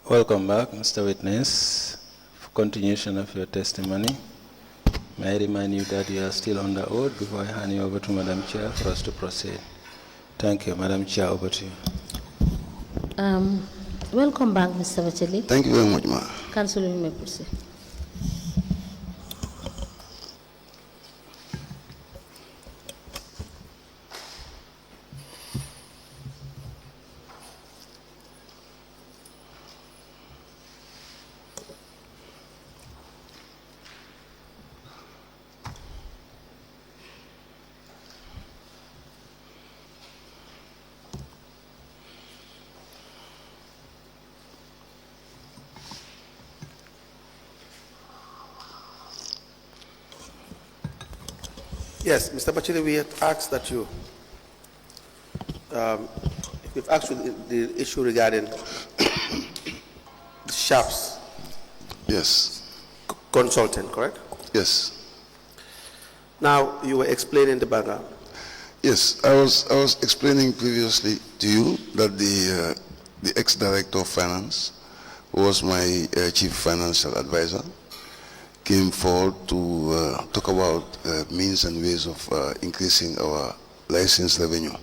Welcome back, Mr. Witness. For continuation of your testimony, may I remind you that you are still under oath before I hand you over to Madam Chair for us to proceed. Thank you. Madam Chair, over to you. Welcome back, Mr. Batchily. Thank you very much, ma'am. Councillor, you may proceed. Yes, Mr. Batchily, we had asked that you, we've asked you the issue regarding the Sharps Yes. consultant, correct? Yes. Now, you were explaining the background. Yes. I was explaining previously to you that the ex-director of finance, who was my chief financial advisor, came forward to talk about means and ways of increasing our license revenue.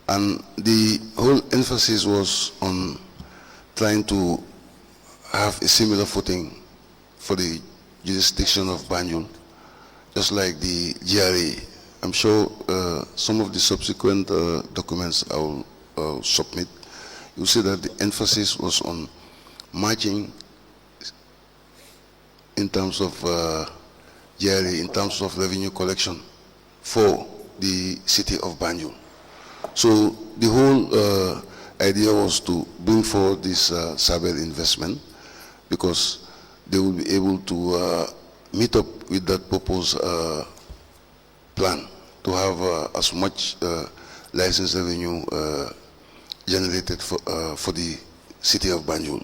And the whole emphasis was on trying to have a similar footing for the jurisdiction of Banjul, just like the GRA. I'm sure some of the subsequent documents I will submit, you'll see that the emphasis was on matching in terms of GRA, in terms of revenue collection for the city of Banjul. So the whole idea was to bring forward this Sabel investment, because they will be able to meet up with that proposed plan to have as much license revenue generated for the city of Banjul.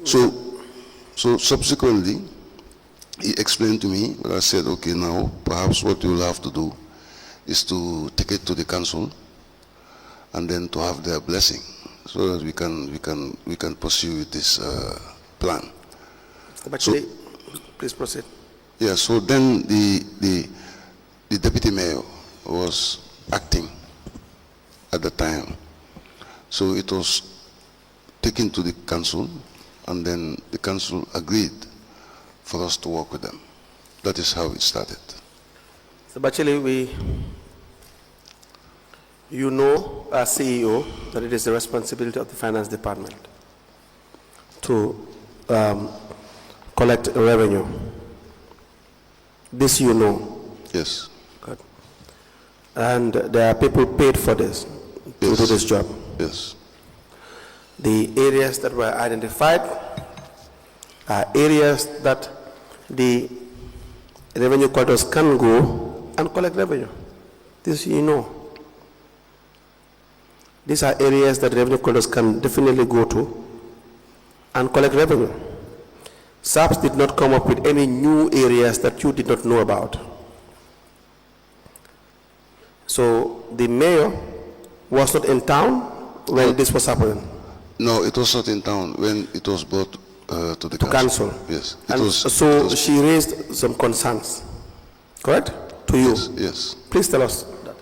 So subsequently, he explained to me, but I said, okay, now perhaps what you will have to do is to take it to the council and then to have their blessing, so that we can pursue with this plan. Batchily, please proceed. Yeah. So then the deputy mayor was acting at the time, so it was taken to the council, and then the council agreed for us to work with them. That is how it started. So Batchily, you know as CEO that it is the responsibility of the finance department to collect revenue. This you know. Yes. Good. And there are people paid for this, to do this job. Yes. The areas that were identified are areas that the revenue collectors can go and collect revenue. This you know. These are areas that revenue collectors can definitely go to and collect revenue. SAPS did not come up with any new areas that you did not know about. So the mayor was not in town when this was happening. No, it was not in town when it was brought to the council. Yes. She raised some concerns, correct? To you? Yes, yes. Please tell us that.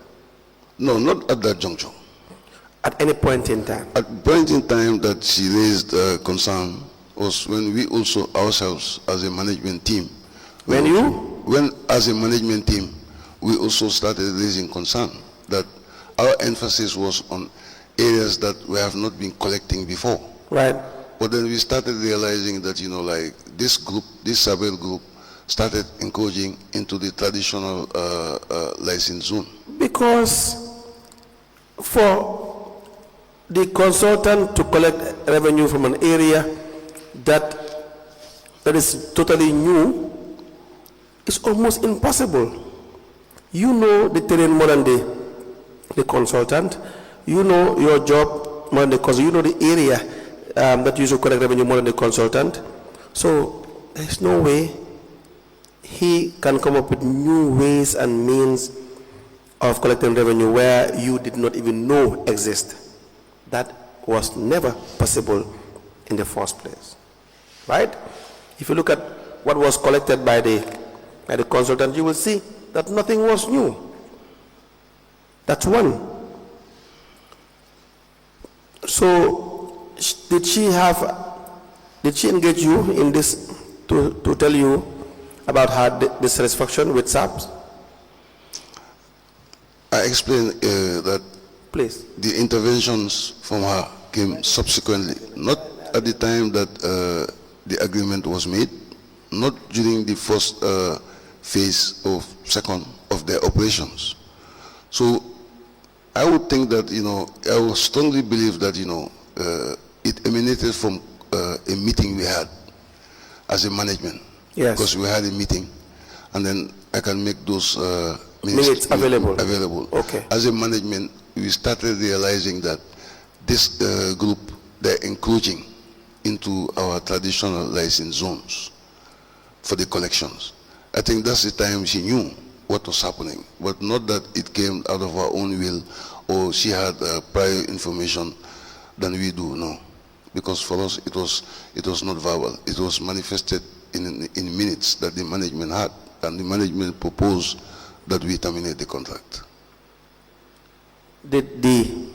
No, not at that juncture. At any point in time? At the point in time that she raised concern was when we also ourselves as a management team. When as a management team, we also started raising concern that our emphasis was on areas that we have not been collecting before. Right. But then we started realizing that, like this group, this Sabel group, started encouraging into the traditional license zone. Because for the consultant to collect revenue from an area that is totally new, it's almost impossible. You know the terrain more than the consultant. You know your job more than the consultant. You know the area that you should collect revenue more than the consultant. So there's no way he can come up with new ways and means of collecting revenue where you did not even know exist. That was never possible in the first place, right? If you look at what was collected by the consultant, you will see that nothing was new. That's one. So did she engage you in this to tell you about her dissatisfaction with SAPS? I explained that Please. the interventions from her came subsequently, not at the time that the agreement was made, not during the first phase of their operations. So I would think that, I would strongly believe that, it emanated from a meeting we had as a management. Yes. Because we had a meeting, and then I can make those Minutes available. Okay. As a management, we started realizing that this group, they're encroaching into our traditional license zones for the collections. I think that's the time she knew what was happening, but not that it came out of her own will or she had prior information than we do, no. Because for us, it was not verbal. It was manifested in minutes that the management had, and the management proposed that we terminate the contract. Did the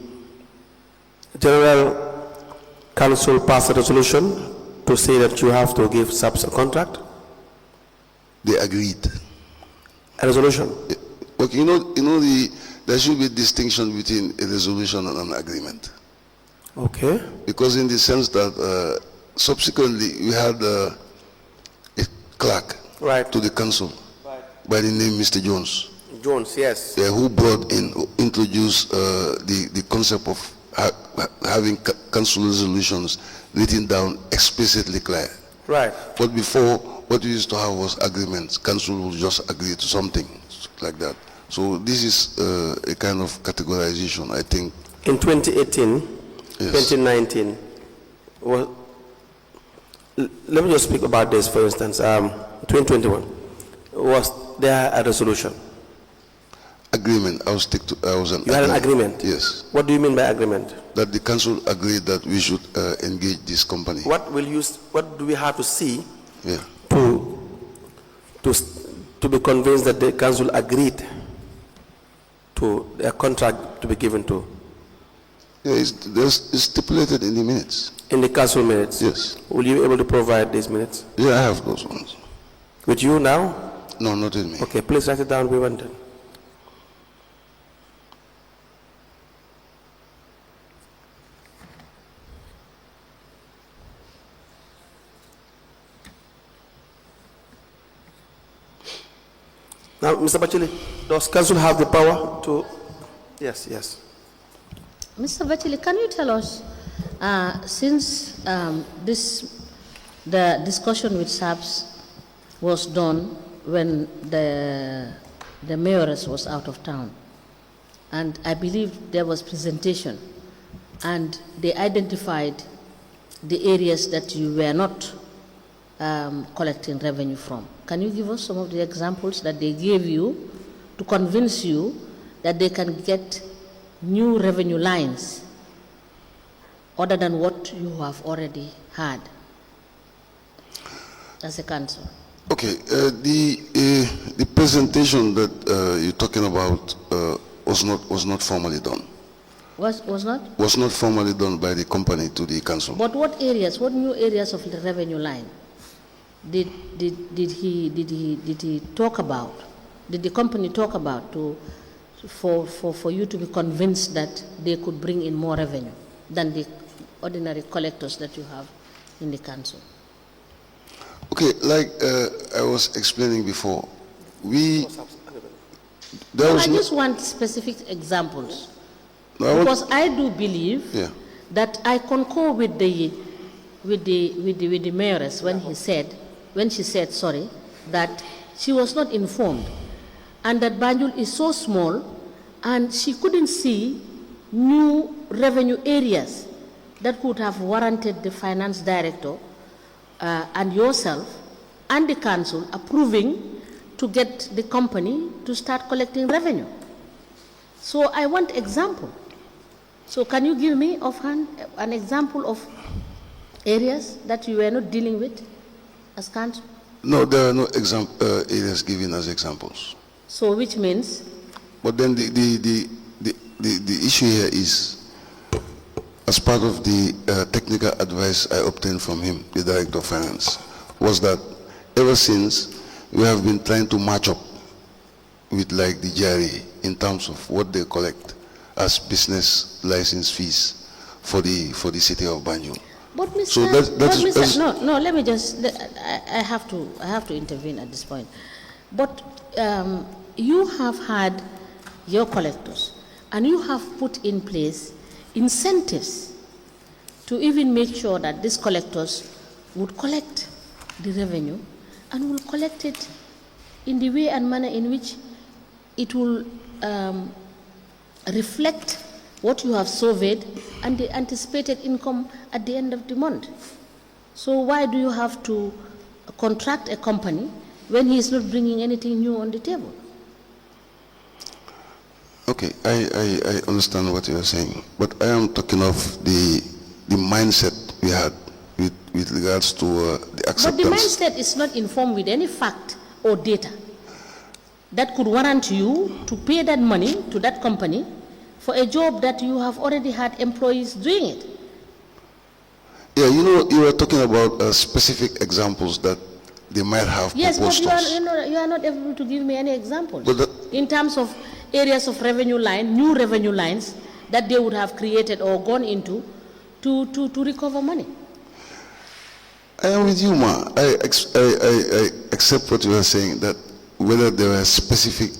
General Council pass a resolution to say that you have to give SAPS a contract? They agreed. A resolution? Okay, there should be a distinction between a resolution and an agreement. Okay. Because in the sense that subsequently we had a clerk to the council by the name Mr. Jones. Jones, yes. Who introduced the concept of having council resolutions written down explicitly clear. Right. But before, what we used to have was agreements. Council would just agree to something like that. So this is a kind of categorization, I think. In 2018, Yes. 2019, let me just speak about this, for instance. 2021, was there a resolution? Agreement. You had an agreement? Yes. What do you mean by agreement? That the council agreed that we should engage this company. What do we have to see to be convinced that the council agreed to a contract to be given to? Yeah, it's stipulated in the minutes. In the council minutes? Yes. Will you be able to provide these minutes? Yeah, I have those ones. With you now? No, not with me. Okay, please write it down. We want it. Now, Mr. Batchily, does council have the power to? Yes, yes. Mr. Batchily, can you tell us, since the discussion with SAPS was done when the mayoress was out of town, and I believe there was presentation, and they identified the areas that you were not collecting revenue from. Can you give us some of the examples that they gave you to convince you that they can get new revenue lines other than what you have already had as a council? Okay, the presentation that you're talking about was not formally done. Was not? Was not formally done by the company to the council. But what new areas of the revenue line did he talk about? Did the company talk about for you to be convinced that they could bring in more revenue than the ordinary collectors that you have in the council? Okay, like I was explaining before, I just want specific examples. Because I do believe that I concur with the mayoress when she said that she was not informed, and that Banjul is so small and she couldn't see new revenue areas that could have warranted the finance director and yourself and the council approving to get the company to start collecting revenue. So I want example. So can you give me offhand an example of Areas that you were not dealing with as council? No, there are no areas given as examples. So which means? But then the issue here is, as part of the technical advice I obtained from him, the Director of Finance, was that ever since we have been trying to match up with like the GRA in terms of what they collect as business license fees for the city of Banjul. But Mr. So that's no, let me just, I have to intervene at this point. But you have had your collectors, and you have put in place incentives to even make sure that these collectors would collect the revenue and will collect it in the way and manner in which it will reflect what you have surveyed and the anticipated income at the end of the month. So why do you have to contract a company when he is not bringing anything new on the table? Okay, I understand what you are saying, but I am talking of the mindset we had with regards to the acceptance. But the mindset is not informed with any fact or data that could warrant you to pay that money to that company for a job that you have already had employees doing it. Yeah, you know, you were talking about specific examples that they might have yes, proposed but us. you are not able to give me any examples. But in terms of areas of revenue line, new revenue lines that they would have created or gone into to recover money. I am with you, Ma. I accept what you are saying, that whether there were specific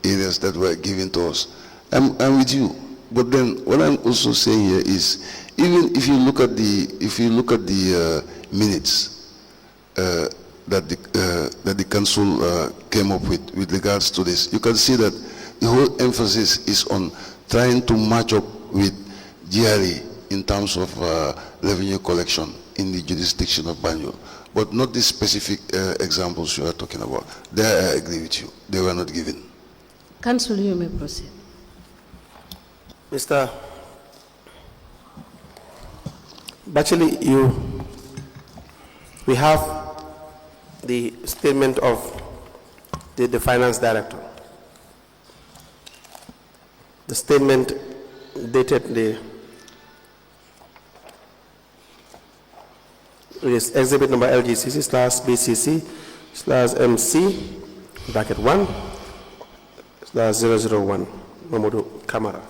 areas that were given to us. I'm with you. But then what I'm also saying here is, even if you look at the minutes that the council came up with regards to this, you can see that the whole emphasis is on trying to match up with GRA in terms of revenue collection in the jurisdiction of Banjul, but not the specific examples you are talking about. There I agree with you. They were not given. Council, you may proceed. Mr. Batchily, we have the statement of the finance director. The statement dated is exhibit number LGCC/BCC/MC bracket 1/001 Mamadou Kamara.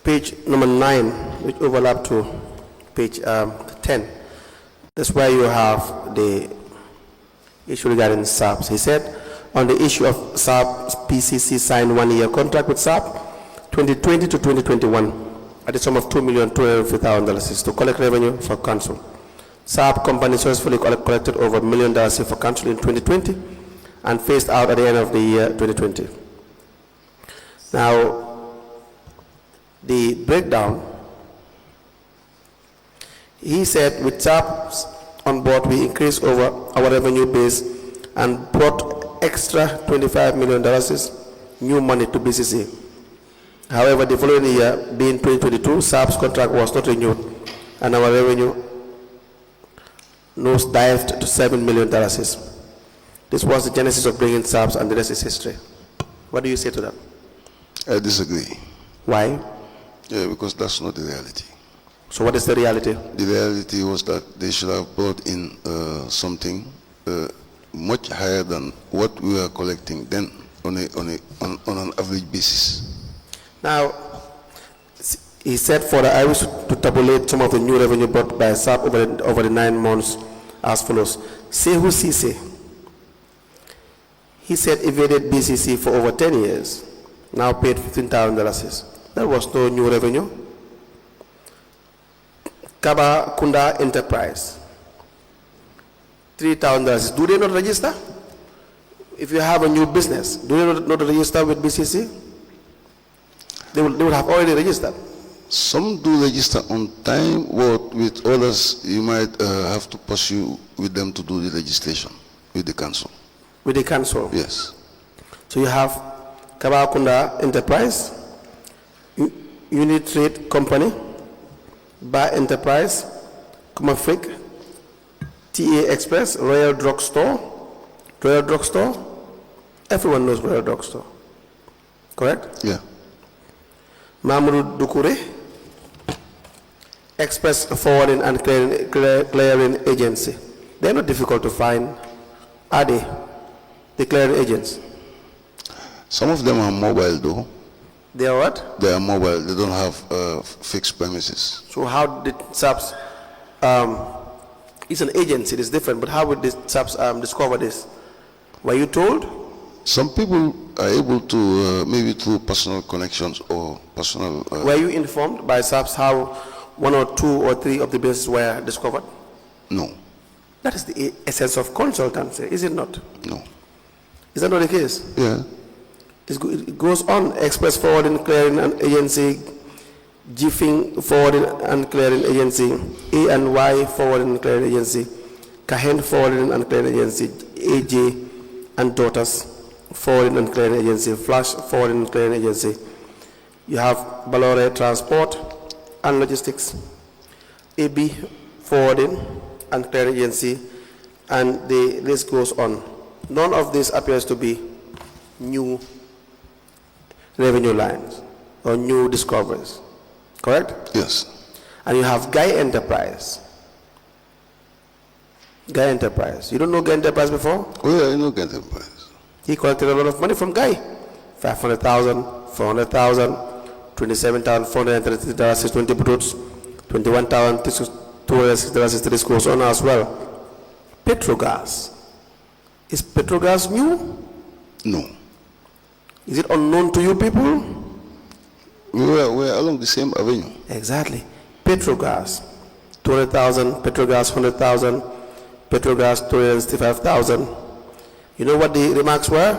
Page number 9, which overlap to page 10. That's where you have the issue regarding SAPs. He said, on the issue of SAP, PCC signed 1-year contract with SAP 2020 to 2021 at the sum of $2,250,000 to collect revenue for council. SAP company successfully collected over $1 million for council in 2020 and phased out at the end of the year 2020. Now, the breakdown, he said, with SAPs on board, we increased over our revenue base and brought extra $25 million new money to BCC. However, the following year, being 2022, SAP's contract was not renewed and our revenue nosedived to $7 million. This was the genesis of bringing SAPs, and the rest is history. What do you say to that? I disagree. Why? Yeah, because that's not the reality. So what is the reality? The reality was that they should have brought in something much higher than what we were collecting then on an average basis. Now, he said further, I wish to tabulate some of the new revenue brought by SAP over the 9 months as follows. Sehu Sise, he said evaded BCC for over 10 years, now paid $15,000. There was no new revenue. Kaba Kunda Enterprise, $3,000. Do they not register? If you have a new business, do they not register with BCC? They would have already registered. Some do register on time, but with others, you might have to pursue with them to do the registration with the council. With the council? Yes. So you have Kabakunda Enterprise, Unit Trade Company, Bar Enterprise, Kumafrik, TA Express, Royal Drugstore. Everyone knows Royal Drugstore. Correct? Yeah. Mamru Dukure, Express Forwarding and Clearing Agency. They're not difficult to find, are they? The clearing agents. Some of them are mobile though. They are what? They are mobile. They don't have fixed premises. So how did SAPS, it's an agency, it's different, but how would the SAPS discover this? Were you told? Some people are able to, maybe through personal connections or personal... Were you informed by SAPS how 1 or 2 or 3 of the businesses were discovered? No. That is the essence of consultancy, is it not? No. Is that not the case? Yeah. It goes on. Express Forwarding Clearing and Agency, Jiffing Forwarding and Clearing Agency, A&Y Forwarding and Clearing Agency, Cahen Forwarding and Clearing Agency, AJ and Daughters Forwarding and Clearing Agency, Flash Forwarding and Clearing Agency. You have Balore Transport and Logistics, AB Forwarding and Clearing Agency, and the list goes on. None of this appears to be new revenue lines or new discoveries, correct? Yes. And you have Guy Enterprise. Guy Enterprise. You don't know Guy Enterprise before? Oh yeah, I know Guy Enterprise. He collected a lot of money from Guy. 500,000, 400,000, 27,433 dollars, 620 brutes, 21,260 dollars goes on as well. Petrogas. Is Petrogas new? No. Is it unknown to you people? We're along the same avenue. Exactly. Petrogas, 200,000, Petrogas 100,000, Petrogas 265,000. You know what the remarks were?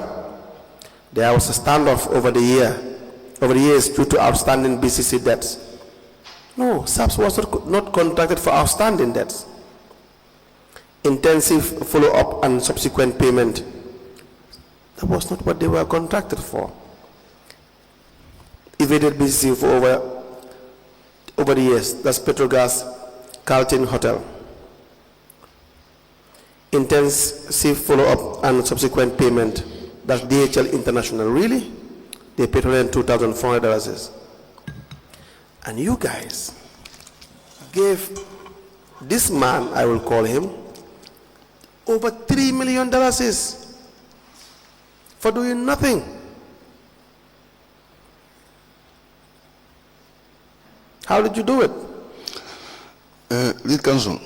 There was a standoff over the years due to outstanding BCC debts. No, SAPS was not contracted for outstanding debts. Intensive follow-up and subsequent payment. That was not what they were contracted for. Evaded BCC for over the years. That's Petrogas, Carlton Hotel. Intensive follow-up and subsequent payment. That's DHL International. Really? They paid $102,400. And you guys gave this man, I will call him, over $3 million for doing nothing. How did you do it? Lead counsel,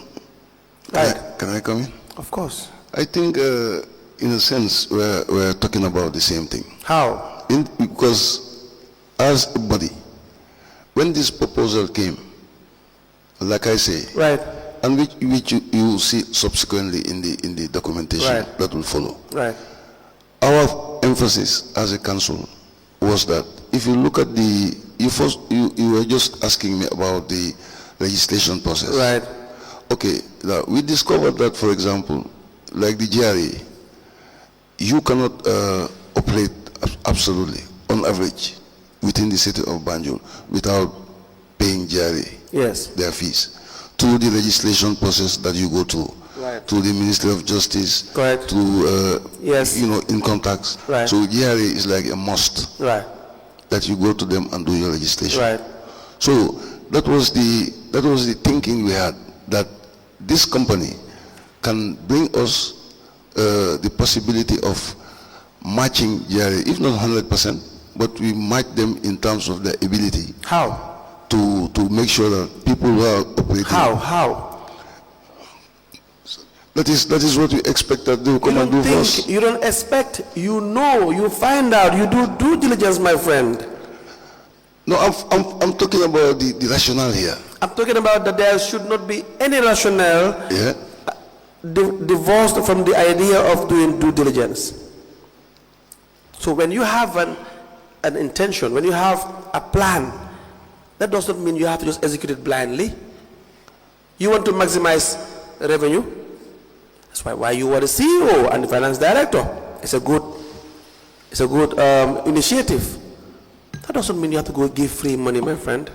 Right. can I come in? Of course. I think, in a sense, we're talking about the same thing. How? Because as a body, when this proposal came, like I say, Right. and which you see subsequently in the documentation Right. that will follow. Right. Our emphasis as a council was that if you look at you were just asking me about the legislation process. Right. Okay, now we discovered that, for example, like the GRA, you cannot operate absolutely, on average, within the city of Banjul without paying GRA Yes. their fees through the legislation process that you go through. Right. To the Ministry of Justice, Correct. to Yes. income tax. Right. So GRA is like a must Right. that you go to them and do your legislation. Right. So that was the thinking we had, that this company can bring us the possibility of matching GRA, if not 100%, but we match them in terms of their ability. How? To make sure that people who are operating. How? That is what we expect that they will come and do for us. You don't expect, you know, you find out, you do due diligence, my friend. No, I'm talking about the rationale here. I'm talking about that there should not be any rationale Yeah. divorced from the idea of doing due diligence. So when you have an intention, when you have a plan, That does not mean you have to just execute it blindly. You want to maximize revenue. That's why you are the CEO and the finance director. It's a good initiative. That doesn't mean you have to go give free money, my friend.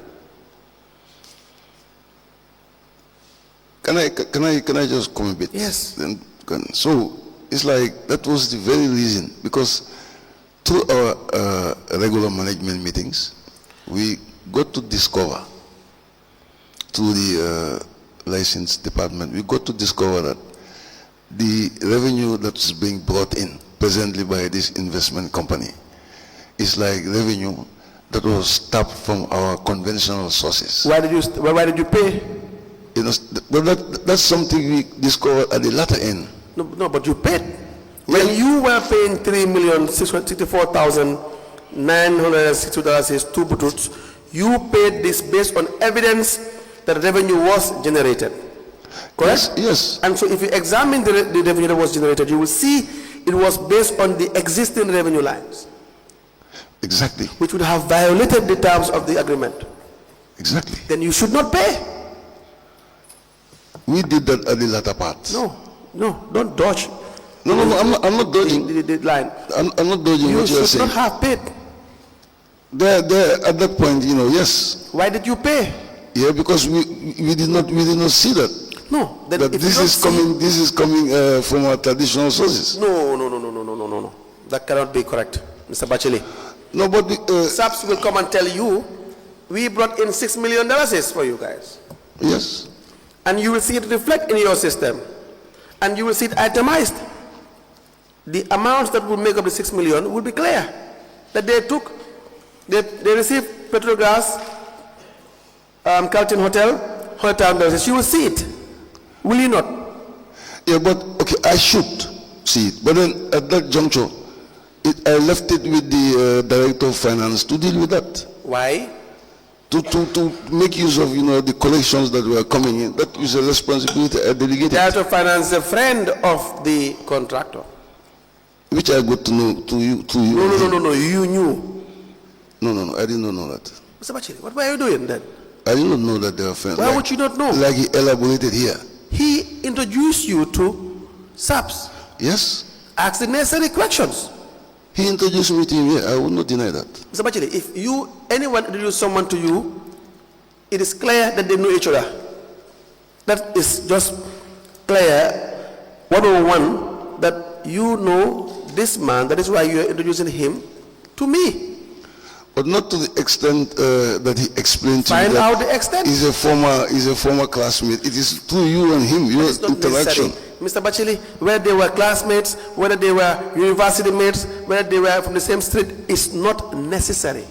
Can I just comment a bit? Yes. So it's like that was the very reason, because through our regular management meetings, we got to discover through the license department, we got to discover that the revenue that is being brought in presently by this investment company is like revenue that was tapped from our conventional sources. Why did you pay? You know, but that's something we discovered at the latter end. No, but you paid. When you were paying $3,664,960 is two buttons, you paid this based on evidence that revenue was generated. Correct? Yes. And so if you examine the revenue that was generated, you will see it was based on the existing revenue lines. Exactly. Which would have violated the terms of the agreement. Exactly. Then you should not pay. We did that at the latter part. No, don't dodge. No, I'm not dodging. The line. I'm not dodging You what you're should saying. not have paid. There, at that point, yes. Why did you pay? Yeah, because we did not see that. No, then That if this you is don't coming. This is coming from our traditional sources. No. That cannot be correct, Mr. Batchily. No, but SAPS will come and tell you, we brought in $6 million for you guys. yes. And you will see it reflect in your system. And you will see it itemized. The amounts that will make up the 6 million will be clear. That they received Petrogas, Carlton Hotel, you will see it. Will you not? Yeah, but okay, I should see it. But then at that juncture, I left it with the director of finance to deal with that. Why? To make use of the collections that were coming in. That is a responsibility I delegated. Director of finance is a friend of the contractor. Which I got to know to you. No, you knew. No, I did not know that. Mr. Batchily, what were you doing then? I did not know that they were friends. Why would you not know? Like he elaborated here. He introduced you to SAPS. Yes. Ask the necessary questions. He introduced me to him here. I would not deny that. Mr. Batchily, if anyone introduces someone to you, it is clear that they know each other. That is just clear, 101, that you know this man. That is why you are introducing him to me. But not to the extent that he explained to me. Find out the extent. He's a former classmate. It is through you and him, your interaction. Mr. Batchily, whether they were classmates, whether they were university mates, whether they were from the same street, is not necessary.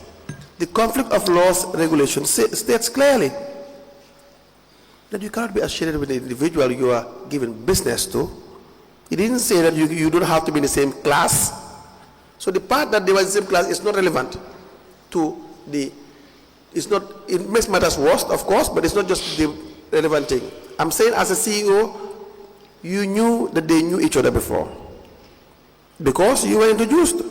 The conflict of laws regulation states clearly that you cannot be associated with the individual you are giving business to. It didn't say that you don't have to be in the same class. So the part that they were in the same class is not relevant to it makes matters worse, of course, but it's not just the relevant thing. I'm saying as a CEO, you knew that they knew each other before because you were introduced.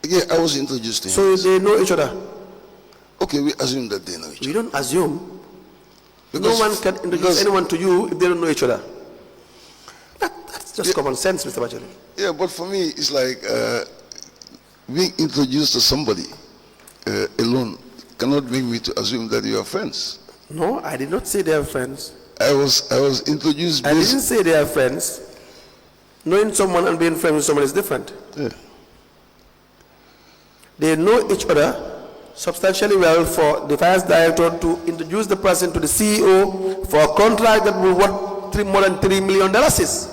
Yeah, I was introduced to him. So they know each other. Okay, we assume that they know each other. You don't assume. Because no one can introduce anyone to you if they don't know each other. That's just common sense, Mr. Batchily. Yeah, but for me, it's like being introduced to somebody alone cannot make me to assume that you are friends. No, I did not say they are friends. I was introduced. I didn't say they are friends. Knowing someone and being friends with someone is different. Yeah. They know each other substantially well for the finance director to introduce the person to the CEO for a contract that will worth more than $3 million. That's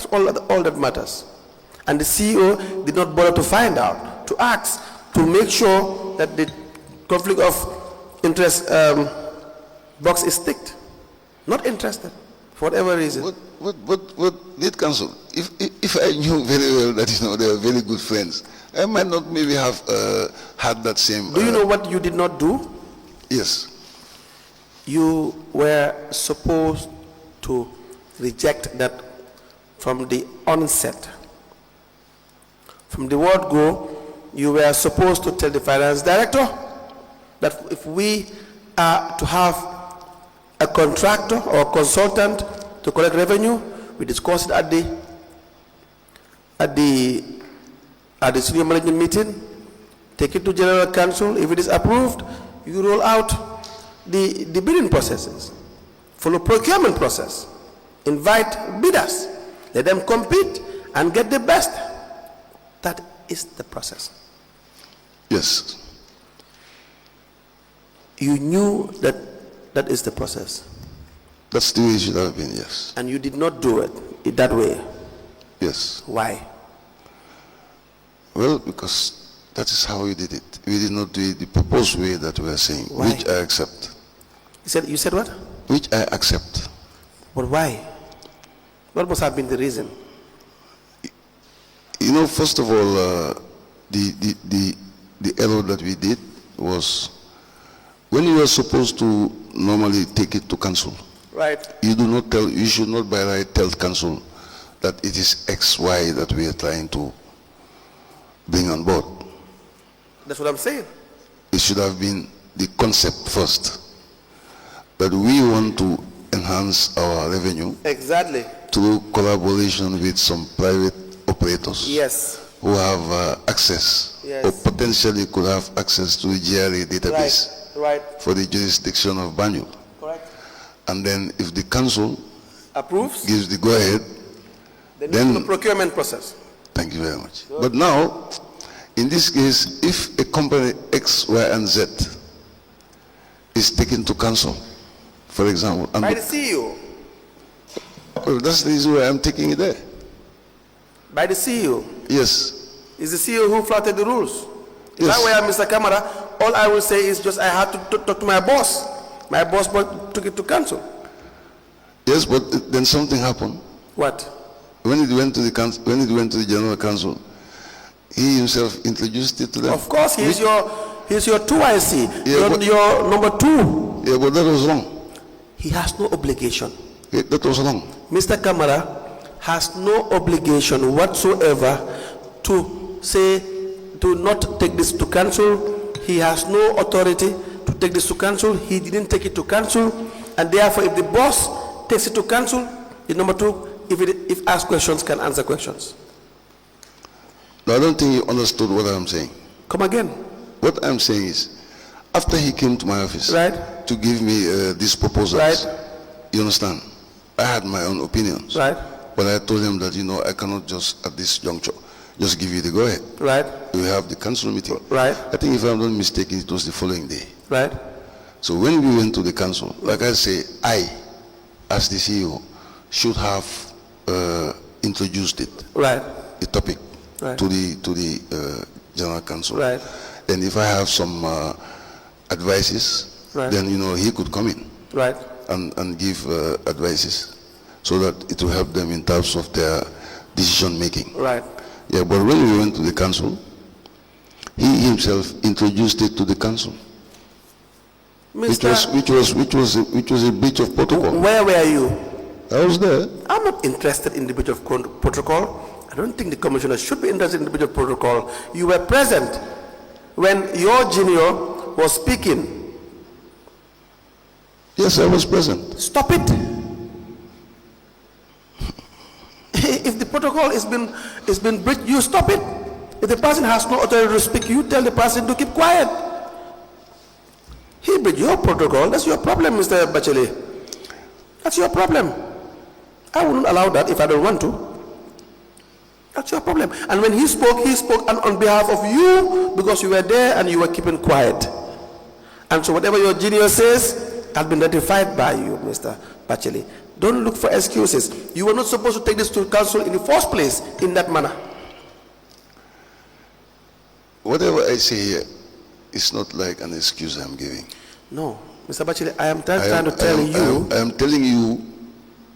all that matters. And the CEO did not bother to find out, to ask, to make sure that the conflict of interest box is ticked. Not interested, for whatever reason. What did counsel? If I knew very well that they are very good friends, I might not maybe have had that same. Do you know what you did not do? Yes. You were supposed to reject that from the onset. From the word go, you were supposed to tell the finance director that if we are to have a contractor or consultant to collect revenue, we discuss it at the senior management meeting, take it to general council. If it is approved, you roll out the bidding processes, follow procurement process, invite bidders, let them compete and get the best. That is the process. Yes. You knew that that is the process. That's the way it should have been, yes. And you did not do it that way. Yes. Why? Well, because that is how we did it. We did not do it the proposed way that we are saying, Why? which I accept. You said what? Which I accept. But why? What must have been the reason? You know, first of all, the error that we did was when you are supposed to normally take it to council. Right. You should not by right tell council that it is XY that we are trying to bring on board. That's what I'm saying. It should have been the concept first, that we want to enhance our revenue. Exactly. Through collaboration with some private operators. Yes. Who have access, yes, or potentially could have access to the GRA database. Right. For the jurisdiction of Banjul. Correct. And then if the council approves, gives the go-ahead, then the procurement process. Thank you very much. Good. But now, in this case, if a company X, Y, and Z is taken to council, for example, and by the CEO. Well, that's the reason why I'm taking it there. By the CEO? Yes. Is the CEO who flouted the rules? Is yes. That way, Mr. Kamara, all I will say is just I had to talk to my boss. My boss took it to council. Yes, but then something happened. What? When it went to the council, when it went to the general council, he himself introduced it to them. Of course, he's your 2IC, yeah, your number 2. Yeah, but that was wrong. He has no obligation. Yeah, that was wrong. Mr. Kamara has no obligation whatsoever to say, to not take this to council. He has no authority to take this to council. He didn't take it to council, and therefore, if the boss takes it to council, the number 2, if asked questions, can answer questions. No, I don't think you understood what I'm saying. Come again. What I'm saying is, after he came to my office, right, to give me these proposals, right, you understand, I had my own opinions, right, but I told him that, I cannot just at this juncture just give you the go-ahead. Right. We have the council meeting. Right. I think if I'm not mistaken, it was the following day. Right. So when we went to the council, like I say, I, as the CEO, should have introduced it, right, the topic, right, to the general council. Right. And if I have some advices, right, then he could come in, right, and give advices, so that it will help them in terms of their decision making. Right. Yeah, but when we went to the council, he himself introduced it to the council, which was a breach of protocol. Where were you? I was there. I'm not interested in the breach of protocol. I don't think the commissioner should be interested in the breach of protocol. You were present when your junior was speaking. Yes, I was present. Stop it. If the protocol is been breached, you stop it. If the person has no authority to speak, you tell the person to keep quiet. He breached your protocol. That's your problem, Mr. Batchily. That's your problem. I wouldn't allow that if I don't want to. That's your problem. And when he spoke on behalf of you, because you were there and you were keeping quiet. And so whatever your junior says has been ratified by you, Mr. Batchily. Don't look for excuses. You were not supposed to take this to council in the first place in that manner. Whatever I say here, it's not like an excuse I'm giving. No, Mr. Batchily, I am trying to tell you. I am telling you,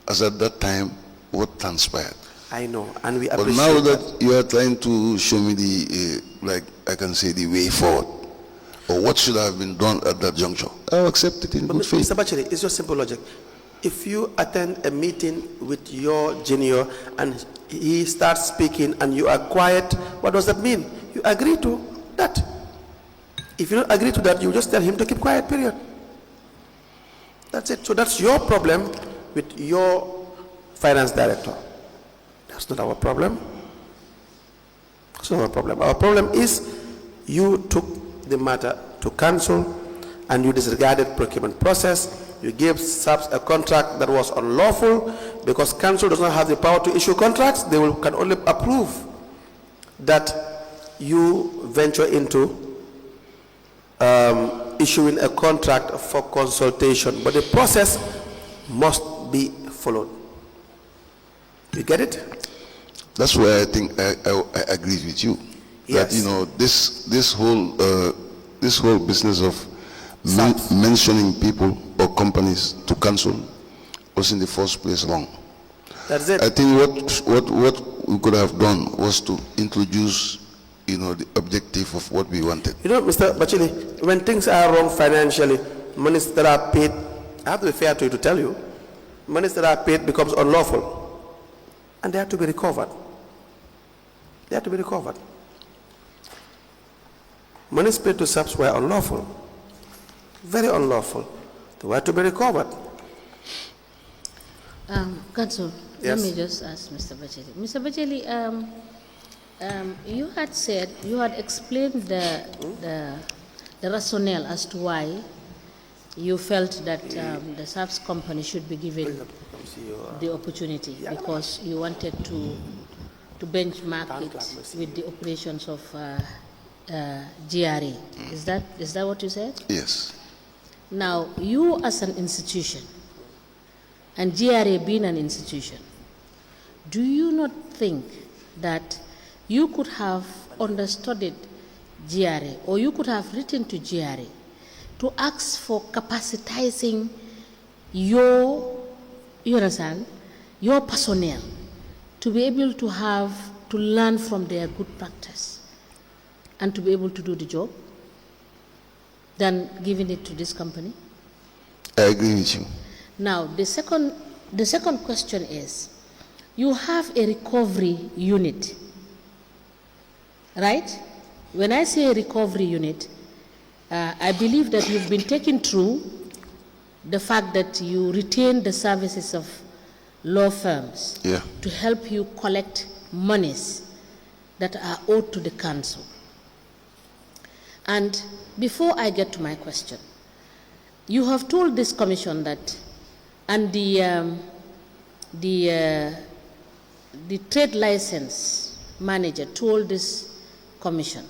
as at that time, what transpired. I know, and we appreciate. But now that you are trying to show me the, like I can say, the way forward, or what should have been done at that juncture, I'll accept it in good faith. Mr. Batchily, it's just simple logic. If you attend a meeting with your junior and he starts speaking and you are quiet, what does that mean? you agree to that. If you don't agree to that, you just tell him to keep quiet, period. That's it. So that's your problem with your finance director. That's not our problem. That's not our problem. Our problem is you took the matter to council and you disregarded procurement process. You gave SAPS a contract that was unlawful because council does not have the power to issue contracts. They can only approve that you venture into issuing a contract for consultation, but the process must be followed. You get it? That's where I think I agree with you. Yes. That, you know, this whole business of mentioning people or companies to council was in the first place wrong. That's it. I think what we could have done was to introduce, you know, the objective of what we wanted. You know, Mr. Batchily, when things are wrong financially, monies that are paid, I have to be fair to you to tell you, monies that are paid becomes unlawful. And they have to be recovered. They have to be recovered. Monies paid to SAPS were unlawful. Very unlawful. They were to be recovered. Council, Yes. let me just ask Mr. Batchily. Mr. Batchily, you had said, you had explained the rationale as to why you felt that the SAPS company should be given the opportunity because you wanted to benchmark it with the operations of GRA. Is that what you said? Yes. Now, you as an institution, and GRA being an institution, do you not think that you could have understudied GRA, or you could have written to GRA to ask for capacitizing your personnel to be able to learn from their good practice and to be able to do the job, than giving it to this company? I agree with you. Now, the second question is, you have a recovery unit, right? When I say recovery unit, I believe that you've been taken through the fact that you retain the services of law firms to help you collect monies that are owed to the council. And before I get to my question, you have told this commission that, and the trade license manager told this commission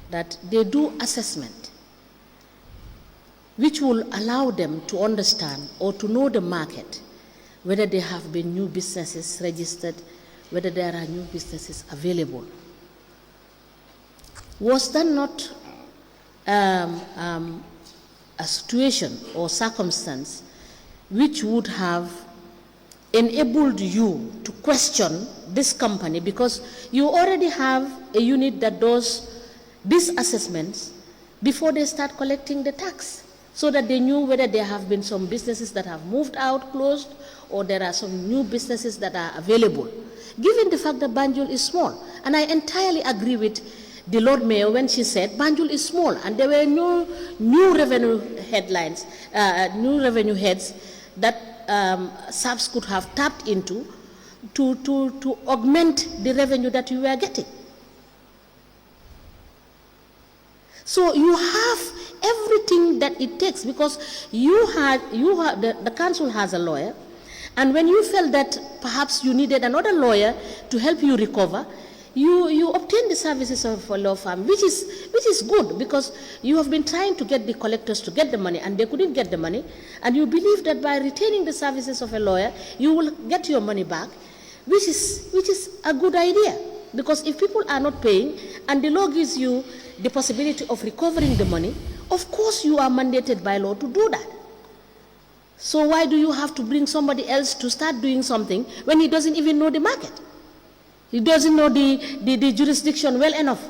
that they do assessment which will allow them to understand or to know the market, whether there have been new businesses registered, whether there are new businesses available. Was that not a situation or circumstance which would have enabled you to question this company, because you already have a unit that does these assessments before they start collecting the tax, so that they knew whether there have been some businesses that have moved out, closed, or there are some new businesses that are available, given the fact that Banjul is small. And I entirely agree with the Lord Mayor when she said Banjul is small and there were new revenue headlines, new revenue heads that SAPS could have tapped into to augment the revenue that you were getting. So you have everything that it takes, because the council has a lawyer, and when you felt that perhaps you needed another lawyer to help you recover, you obtain the services of a law firm, which is good, because you have been trying to get the collectors to get the money and they couldn't get the money, and you believe that by retaining the services of a lawyer you will get your money back, which is a good idea, because if people are not paying and the law gives you the possibility of recovering the money, of course you are mandated by law to do that. So why do you have to bring somebody else to start doing something when he doesn't even know the market? He doesn't know the jurisdiction well enough.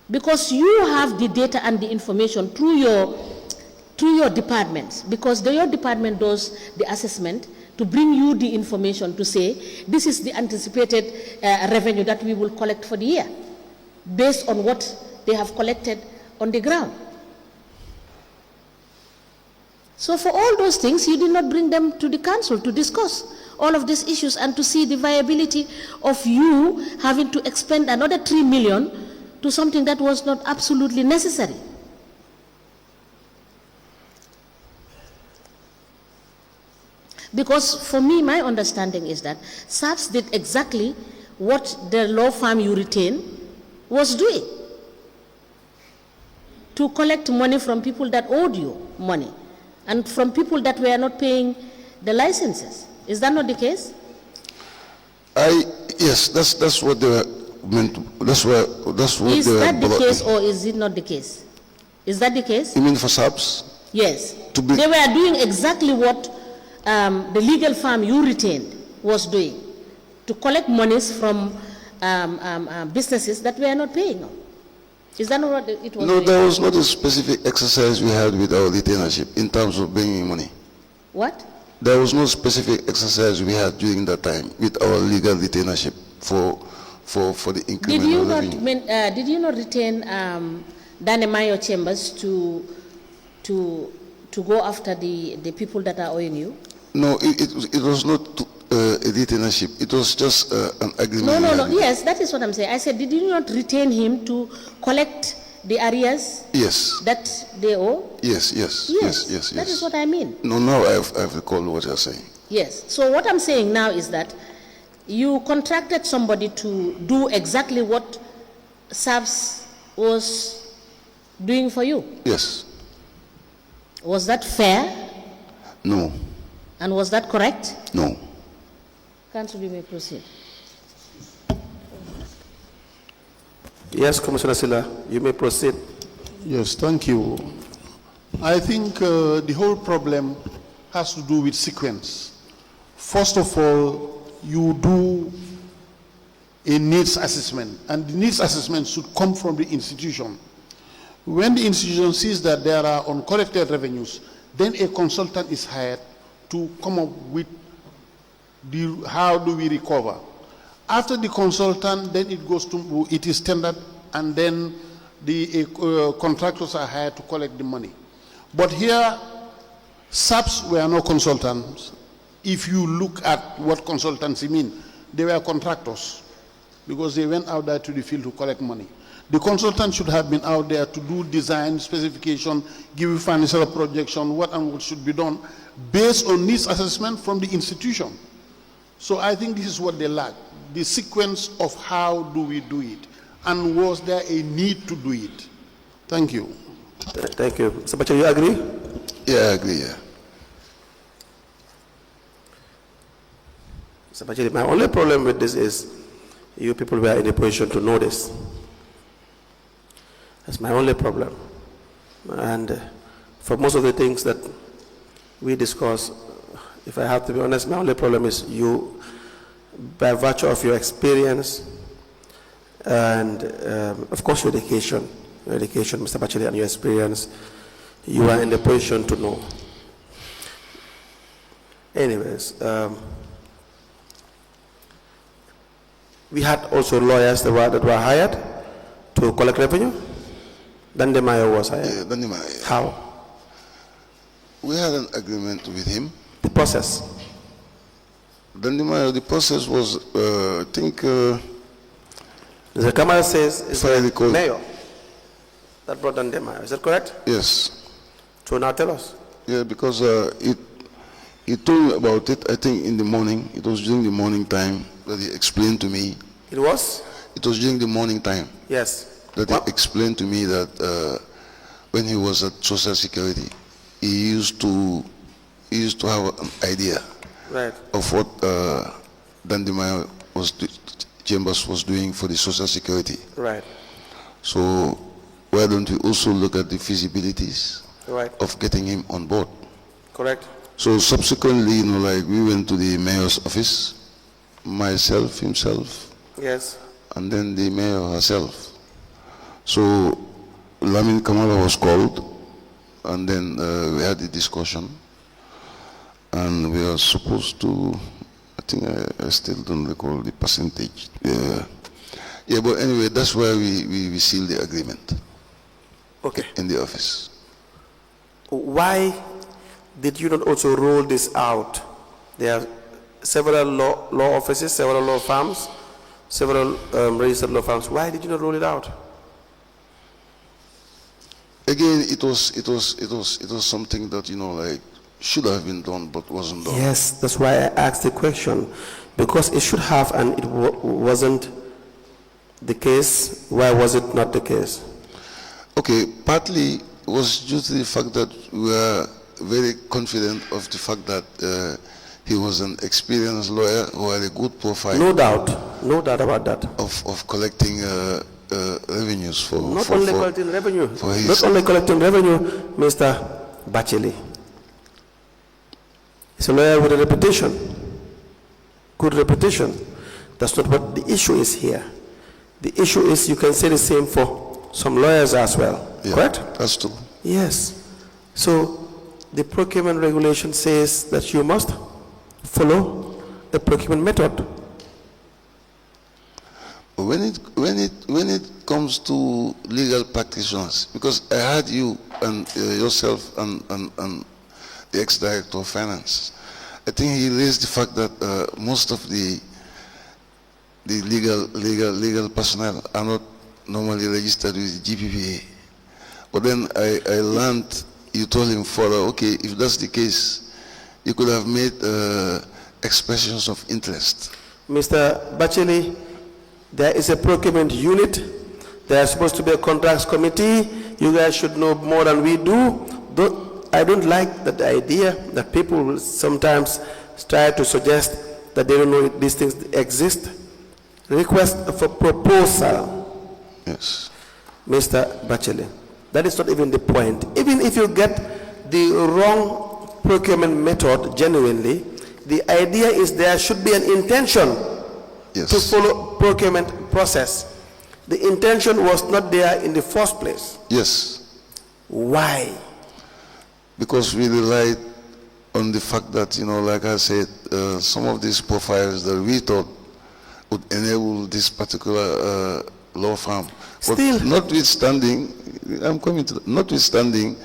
Because you have the data and the information through your departments, because your department does the assessment to bring you the information to say, this is the anticipated revenue that we will collect for the year. based on what they have collected on the ground. So for all those things, you did not bring them to the council to discuss all of these issues and to see the viability of you having to expend another 3 million to something that was not absolutely necessary. Because for me, my understanding is that SAPS did exactly what the law firm you retain was doing, to collect money from people that owed you money and from people that were not paying the licenses. Is that not the case? Yes, that's what they were meant to, that's what is they were that the brought case in. or is it not the case? Is that the case? You mean for SAPS? Yes. They were doing exactly what the legal firm you retained was doing, to collect monies from businesses that were not paying. Is that not what it was? No, doing? there was not a specific exercise we had with our retainership in terms of bringing money. What? There was no specific exercise we had during that time with our legal retainership for the increment of revenue. Did you not retain Danemayo Chambers to go after the people that are owing you? No, it was not a retainership. It was just an agreement. No. Yes, that is what I'm saying. I said, did you not retain him to collect the arrears? Yes. That they owe? Yes. That is what I mean. No, now I've recalled what you're saying. Yes. So what I'm saying now is that you contracted somebody to do exactly what SAPS was doing for you. Yes. Was that fair? No. And was that correct? No. Council, you may proceed. Yes, Commissioner Silla, you may proceed. Yes, thank you. I think the whole problem has to do with sequence. First of all, you do a needs assessment, and the needs assessment should come from the institution. When the institution sees that there are uncollected revenues, then a consultant is hired to come up with how do we recover. After the consultant, then it is tendered, and then the contractors are hired to collect the money. But here, SAPS were no consultants. If you look at what consultancy mean, they were contractors, because they went out there to the field to collect money. The consultant should have been out there to do design, specification, give you financial projection, what and what should be done, based on needs assessment from the institution. So I think this is what they lack, the sequence of how do we do it, and was there a need to do it? Thank you. Thank you. Mr. Batchily, you agree? Yeah, I agree, yeah. Mr. Batchily, my only problem with this is you people were in a position to know this. That's my only problem. And for most of the things that we discuss, if I have to be honest, my only problem is you, by virtue of your experience and of course your education, Mr. Batchily, and your experience, you are in the position to know. Anyways, we had also lawyers that were hired to collect revenue. Dandemayo was hired. Yeah, Dandemayo. How? We had an agreement with him. The process. Dandemayo, the process was, I think... the camera says it's the mayor that brought Dandemayo. Is that correct? Yes. So now tell us. Yeah, because he told me about it, I think in the morning. It was during the morning time that he explained to me. It was? It was during the morning time. Yes. That he explained to me that when he was at Social Security, he used to have an idea of what Dandemayo Chambers was doing for the Social Security. Right. So why don't we also look at the feasibilities of getting him on board? Correct. So subsequently, like we went to the mayor's office, myself, himself, yes, and then the mayor herself. So Lamin Kamala was called, and then we had a discussion, and we are supposed to, I think I still don't recall the percentage. Yeah, but anyway, that's why we sealed the agreement Okay. in the office. Why did you not also roll this out? There are several law offices, several law firms, several registered law firms. Why did you not roll it out? Again, it was something that, you know, like, should have been done but wasn't done. Yes, that's why I asked the question, because it should have, and it wasn't the case. Why was it not the case? Okay, partly was due to the fact that we were very confident of the fact that he was an experienced lawyer who had a good profile. No doubt about that. Of collecting revenues for Not only collecting revenue, Mr. Batchily. He's a lawyer with a reputation, good reputation. That's not what the issue is here. The issue is, you can say the same for some lawyers as well, Yeah, correct? that's true. Yes. So the procurement regulation says that you must follow the procurement method. When it comes to legal practitioners, because I heard you and yourself and the ex-director of finance, I think he raised the fact that most of the legal personnel are not normally registered with GPPA. But then I learned, you told him further, okay, if that's the case, you could have made expressions of interest. Mr. Batchily, there is a procurement unit. There is supposed to be a contracts committee. You guys should know more than we do. I don't like that idea that people will sometimes try to suggest that they don't know these things exist. Request for proposal. Yes. Mr. Batchily, that is not even the point. Even if you get the wrong procurement method genuinely, the idea is there should be an intention Yes. to follow procurement process. The intention was not there in the first place. Yes. Why? Because we relied on the fact that, you know, like I said, some of these profiles that we thought would enable this particular law firm. Still. But notwithstanding, I'm coming to that, notwithstanding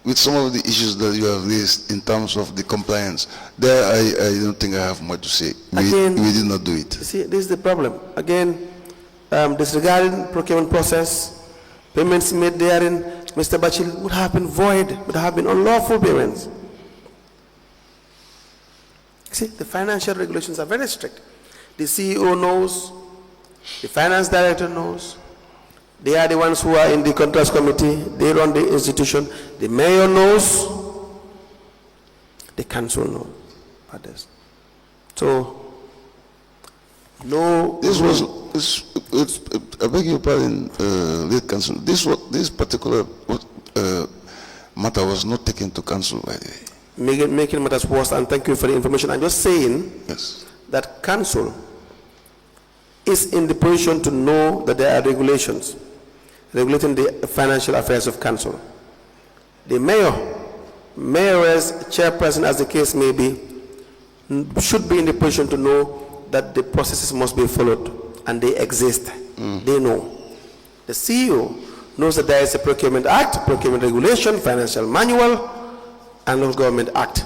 with some of the issues that you have raised in terms of the compliance, there I don't think I have much to say. We did not do it. See, this is the problem. Again, disregarding procurement process, payments made therein, Mr. Batchily, would have been void, would have been unlawful payments. See, the financial regulations are very strict. The CEO knows, the finance director knows, they are the ones who are in the contracts committee, they run the institution, the mayor knows, the council knows about this. So, no. I beg your pardon, late council. This particular matter was not taken to council, by the way. Making matters worse, and thank you for the information. I'm just saying that council is in the position to know that there are regulations regulating the financial affairs of council. The mayoress, chairperson, as the case may be, should be in the position to know that the processes must be followed, and they exist. They know. The CEO knows that there is a procurement act, procurement regulation, financial manual, and local government act,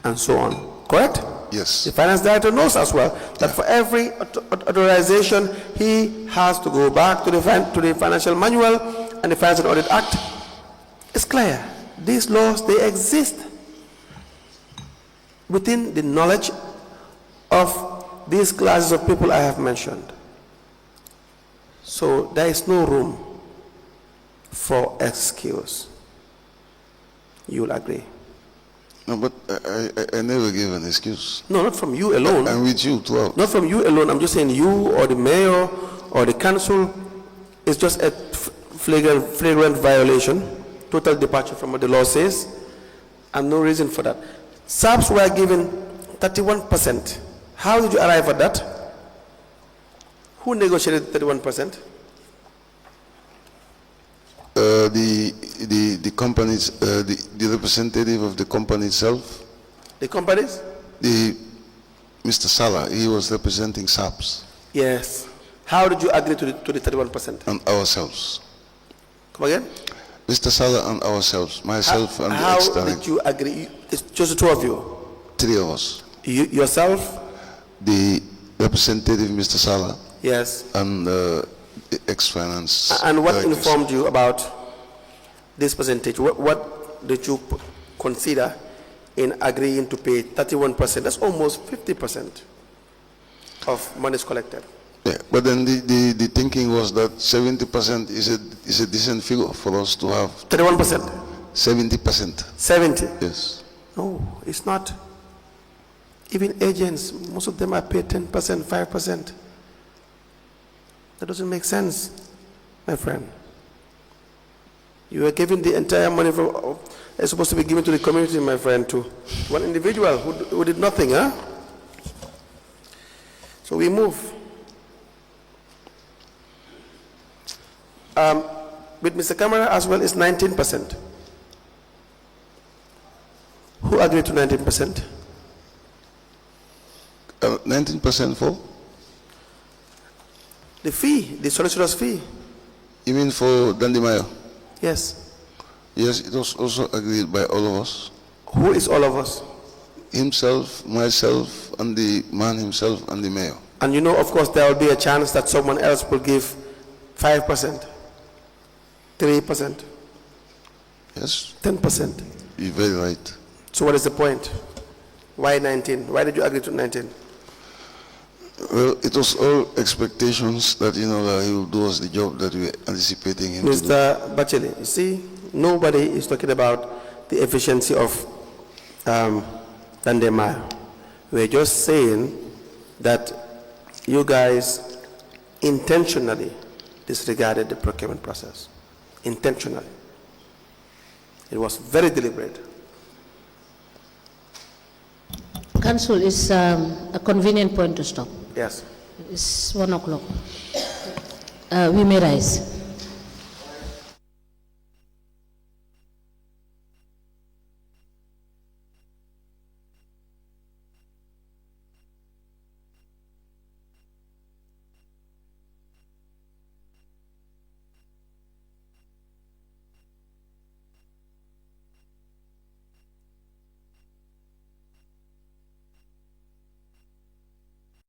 and so on. Correct? Yes. The finance director knows as well that for every authorization, he has to go back to the financial manual and the Finance and Audit Act. It's clear. These laws, they exist within the knowledge of these classes of people I have mentioned. So there is no room for excuse. You will agree. No, but I never gave an excuse. No, not from you alone. I'm with you throughout. Not from you alone. I'm just saying you or the mayor or the council is just a flagrant violation, total departure from what the law says, and no reason for that. SAPs were given 31%. How did you arrive at that? Who negotiated 31%? The companies, the representative of the company itself. The companies? Mr. Salah, he was representing SAPS. Yes. How did you agree to the 31%? And ourselves. Come again? Mr. Sala and ourselves, myself and the How did you agree? It's just the two of you? 3 of us. Yourself? The representative, Mr. Sala, Yes. and the ex-finance. And what directors. informed you about this percentage? What did you consider in agreeing to pay 31%? That's almost 50% of monies collected. Yeah, but then the thinking was that 70% is a decent figure for us to have. 31%? 70%. 70? Yes. No, it's not. Even agents, most of them are paid 10%, 5%. That doesn't make sense, my friend. You are giving the entire money it's supposed to be given to the community, my friend, to one individual who did nothing, huh? So we move. With Mr. Kamara as well, it's 19%. Who agreed to 19%? 19% for? The fee, the solicitor's fee. You mean for Dandimayo? Yes. Yes, it was also agreed by all of us. Who is all of us? Himself, myself, and the man himself, and the mayor. And you know, of course, there will be a chance that someone else will give 5%, 3%, Yes, 10%. you're very right. So what is the point? Why 19? Why did you agree to 19? Well, it was all expectations that, you know, that he will do us the job that we were anticipating him to do. Mr. Batchily, you see, nobody is talking about the efficiency of Dandemar. We're just saying that you guys intentionally disregarded the procurement process. Intentionally. It was very deliberate. Council, is a convenient point to stop. Yes. It's 1 o'clock. We may rise.